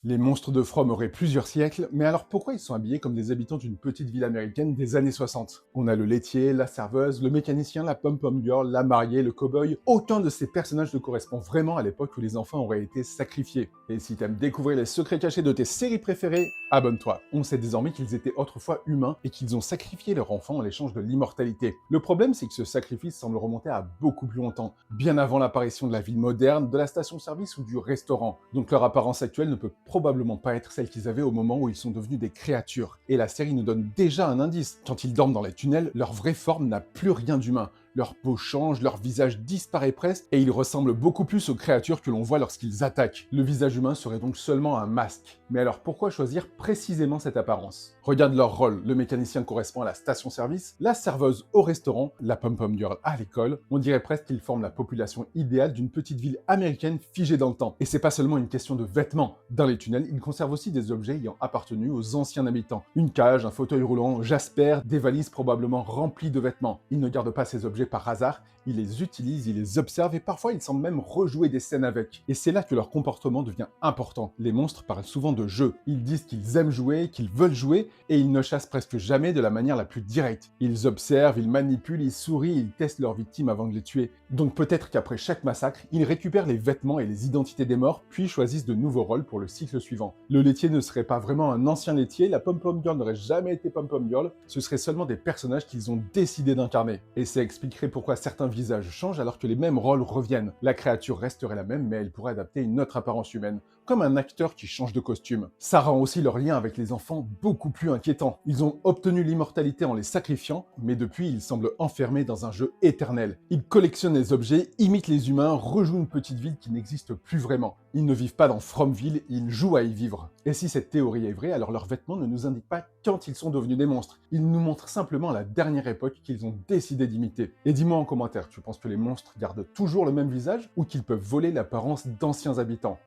Les monstres de From auraient plusieurs siècles, mais alors pourquoi ils sont habillés comme des habitants d'une petite ville américaine des années 60? On a le laitier, la serveuse, le mécanicien, la pom-pom girl, la mariée, le cow-boy. Aucun de ces personnages ne correspond vraiment à l'époque où les enfants auraient été sacrifiés. Et si t'aimes découvrir les secrets cachés de tes séries préférées, abonne-toi. On sait désormais qu'ils étaient autrefois humains et qu'ils ont sacrifié leurs enfants en échange de l'immortalité. Le problème, c'est que ce sacrifice semble remonter à beaucoup plus longtemps, bien avant l'apparition de la ville moderne, de la station-service ou du restaurant. Donc leur apparence actuelle ne peut probablement pas être celle qu'ils avaient au moment où ils sont devenus des créatures. Et la série nous donne déjà un indice. Quand ils dorment dans les tunnels, leur vraie forme n'a plus rien d'humain. Leur peau change, leur visage disparaît presque, et ils ressemblent beaucoup plus aux créatures que l'on voit lorsqu'ils attaquent. Le visage humain serait donc seulement un masque. Mais alors pourquoi choisir précisément cette apparence? Regarde leur rôle, le mécanicien correspond à la station-service, la serveuse au restaurant, la pom-pom girl à l'école. On dirait presque qu'ils forment la population idéale d'une petite ville américaine figée dans le temps. Et c'est pas seulement une question de vêtements. Dans les tunnels, ils conservent aussi des objets ayant appartenu aux anciens habitants. Une cage, un fauteuil roulant, Jasper, des valises probablement remplies de vêtements. Ils ne gardent pas ces objets par hasard, ils les utilisent, ils les observent et parfois ils semblent même rejouer des scènes avec. Et c'est là que leur comportement devient important. Les monstres parlent souvent de jeu. Ils disent qu'ils aiment jouer, qu'ils veulent jouer, et ils ne chassent presque jamais de la manière la plus directe. Ils observent, ils manipulent, ils sourient, ils testent leurs victimes avant de les tuer. Donc peut-être qu'après chaque massacre, ils récupèrent les vêtements et les identités des morts, puis choisissent de nouveaux rôles pour le cycle suivant. Le laitier ne serait pas vraiment un ancien laitier, la pom-pom girl n'aurait jamais été pom-pom girl, ce seraient seulement des personnages qu'ils ont décidé d'incarner. Et ça expliquerait pourquoi certains visages changent alors que les mêmes rôles reviennent. La créature resterait la même, mais elle pourrait adapter une autre apparence humaine, comme un acteur qui change de costume. Ça rend aussi leur lien avec les enfants beaucoup plus inquiétant. Ils ont obtenu l'immortalité en les sacrifiant, mais depuis ils semblent enfermés dans un jeu éternel. Ils collectionnent les objets, imitent les humains, rejouent une petite ville qui n'existe plus vraiment. Ils ne vivent pas dans Fromville, ils jouent à y vivre. Et si cette théorie est vraie, alors leurs vêtements ne nous indiquent pas quand ils sont devenus des monstres. Ils nous montrent simplement la dernière époque qu'ils ont décidé d'imiter. Et dis-moi en commentaire, tu penses que les monstres gardent toujours le même visage ou qu'ils peuvent voler l'apparence d'anciens habitants?